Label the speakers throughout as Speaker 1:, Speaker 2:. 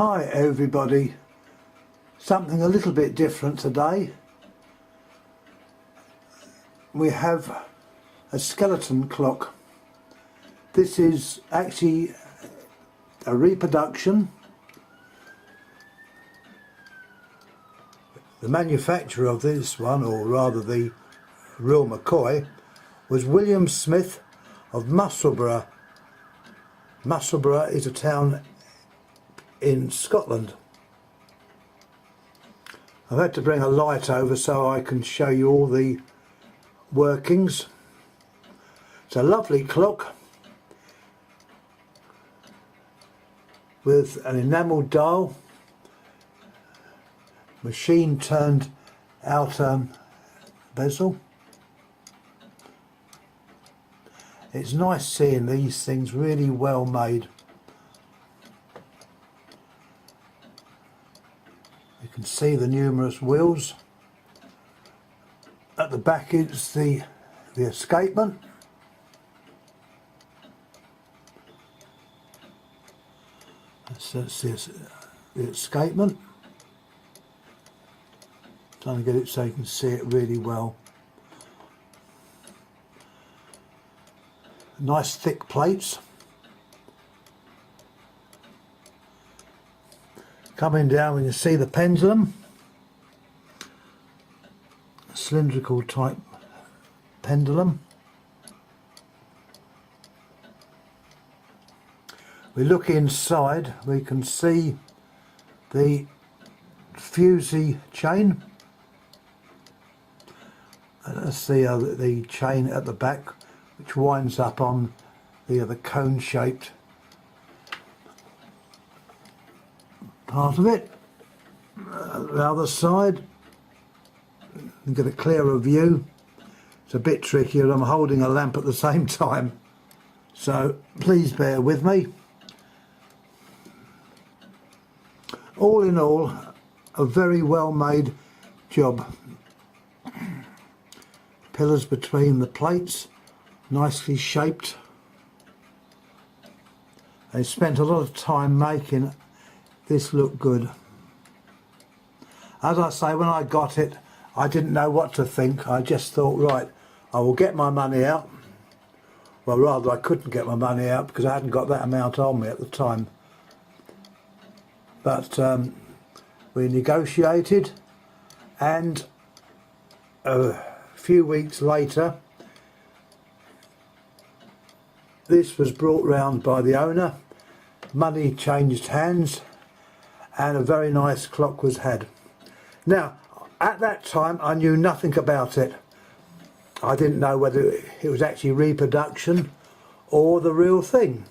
Speaker 1: Hi everybody, something a little bit different today. We have a skeleton clock. This is actually a reproduction. The manufacturer of this one, or rather the real McCoy, was William Smith of Musselburgh. Musselburgh is a town in Scotland. I've had to bring a light over so I can show you all the workings. It's a lovely clock with an enamelled dial, machine turned out bezel. It's nice seeing these things really well made. You can see the numerous wheels. At the back is the escapement. That's the escapement. Trying to get it so you can see it really well. Nice thick plates. Coming down, when you see the pendulum, a cylindrical type pendulum. We look inside, we can see the fusee chain. That's the chain at the back, which winds up on the cone-shaped part of it. The other side, you get a clearer view. It's a bit trickier. I'm holding a lamp at the same time, so please bear with me. All in all, a very well made job. Pillars between the plates, nicely shaped. They spent a lot of time making this look good. As I say, when I got it, I didn't know what to think. I just thought, right, I will get my money out. Well, rather, I couldn't get my money out because I hadn't got that amount on me at the time. But we negotiated, and a few weeks later, this was brought round by the owner. Money changed hands, and a very nice clock was had. Now, at that time, I knew nothing about it. I didn't know whether it was actually reproduction or the real thing.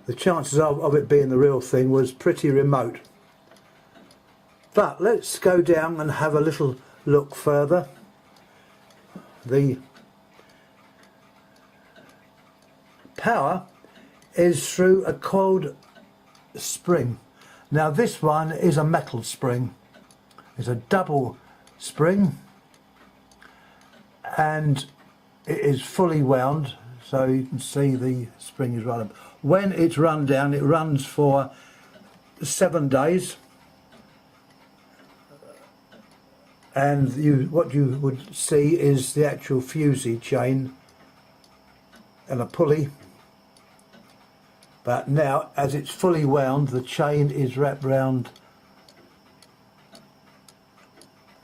Speaker 1: The chances of it being the real thing was pretty remote. But let's go down and have a little look further. The power is through a coiled spring. Now this one is a metal spring. It's a double spring and it is fully wound, so you can see the spring is run up. When it's run down, it runs for 7 days, and what you would see is the actual fusee chain and a pulley. But now, as it's fully wound, the chain is wrapped round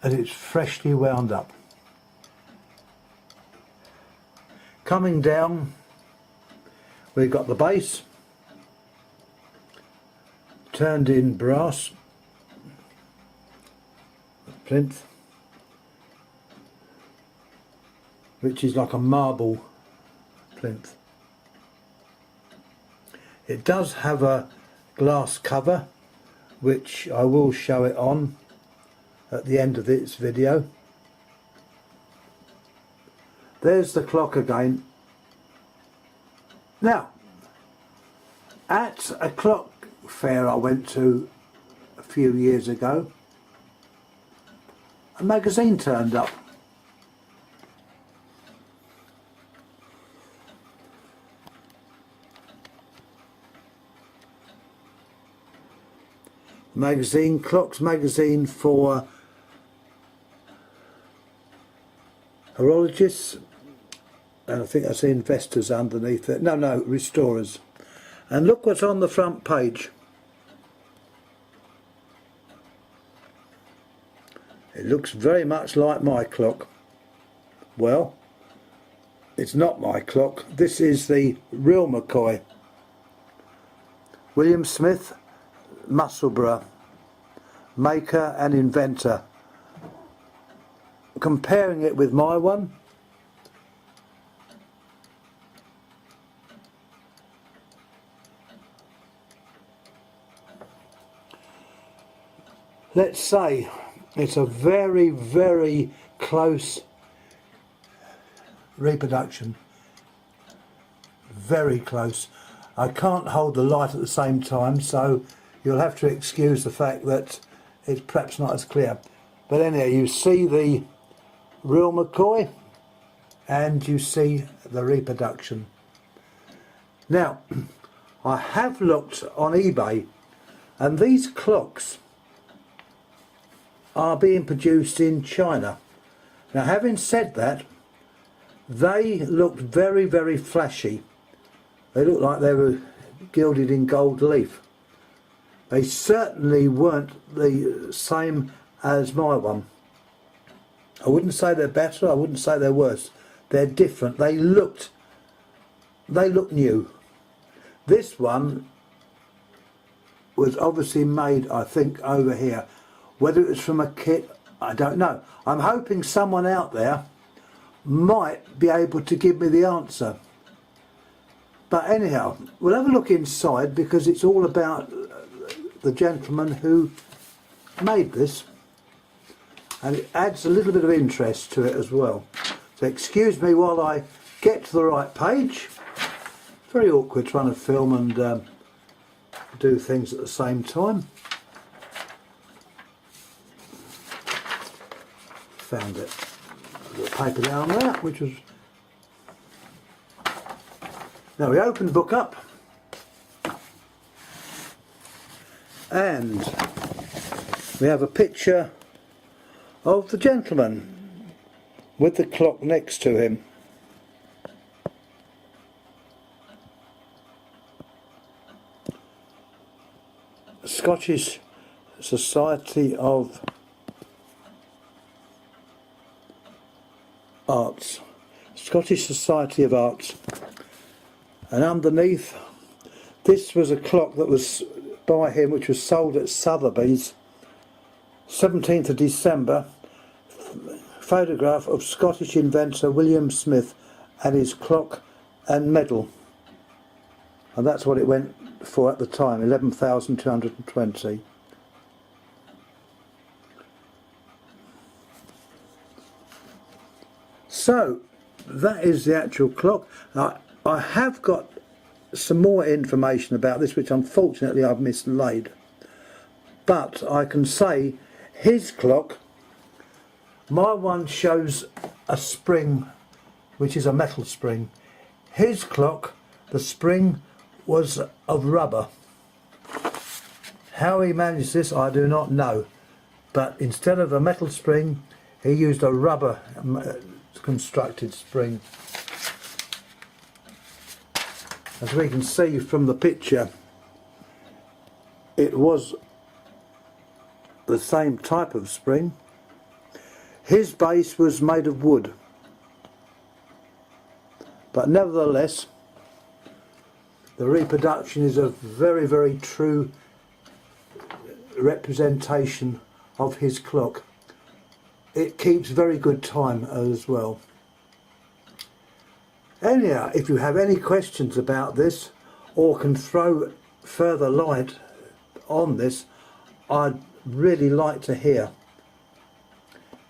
Speaker 1: and it's freshly wound up. Coming down, we've got the base, turned in brass, plinth, which is like a marble plinth. It does have a glass cover, which I will show it on at the end of this video. There's the clock again. Now, at a clock fair I went to a few years ago, a magazine turned up. magazine, Clocks magazine for horologists, and I think I see investors underneath it. No, restorers. And look what's on the front page. It looks very much like my clock. Well, it's not my clock. This is the real McCoy. William Smith, Musselburgh, maker and inventor. Comparing it with my one, let's say it's a very, very close reproduction. Very close. I can't hold the light at the same time, so you'll have to excuse the fact that it's perhaps not as clear. But anyhow, you see the real McCoy and you see the reproduction. Now, I have looked on eBay, and these clocks are being produced in China. Now, having said that, they looked very, very flashy. They looked like they were gilded in gold leaf. They certainly weren't the same as my one. I wouldn't say they're better, I wouldn't say they're worse. They're different. They look new. This one was obviously made, I think, over here. Whether it was from a kit, I don't know. I'm hoping someone out there might be able to give me the answer. But anyhow, we'll have a look inside, because it's all about the gentleman who made this, and it adds a little bit of interest to it as well. So excuse me while I get to the right page. Very awkward trying to film and do things at the same time. Found it. A little paper down there, which was... Now we open the book up, and we have a picture of the gentleman with the clock next to him. Scottish Society of Arts. Scottish Society of Arts. And underneath, this was a clock that was by him, which was sold at Sotheby's, 17th of December. Photograph of Scottish inventor William Smith and his clock and medal. And that's what it went for at the time, 11,220. So, that is the actual clock. Now, I have got some more information about this, which unfortunately I've mislaid. But I can say his clock, my one shows a spring, which is a metal spring. His clock, the spring was of rubber. How he managed this, I do not know. But instead of a metal spring, he used a rubber constructed spring. As we can see from the picture, it was the same type of spring. His base was made of wood, but nevertheless the reproduction is a very, very true representation of his clock. It keeps very good time as well. Anyhow, if you have any questions about this or can throw further light on this, I'd really like to hear.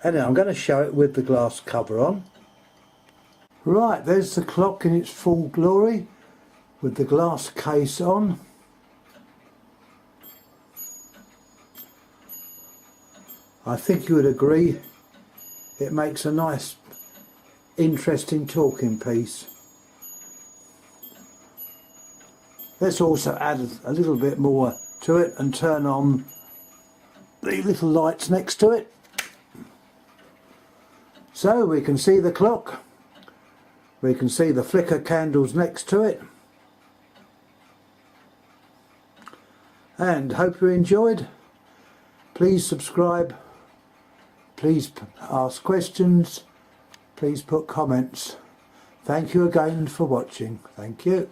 Speaker 1: Anyhow, I'm going to show it with the glass cover on. Right, there's the clock in its full glory with the glass case on. I think you would agree it makes a nice, interesting talking piece. Let's also add a little bit more to it and turn on the little lights next to it. So we can see the clock, we can see the flicker candles next to it, and hope you enjoyed. Please subscribe, please ask questions, please put comments. Thank you again for watching. Thank you.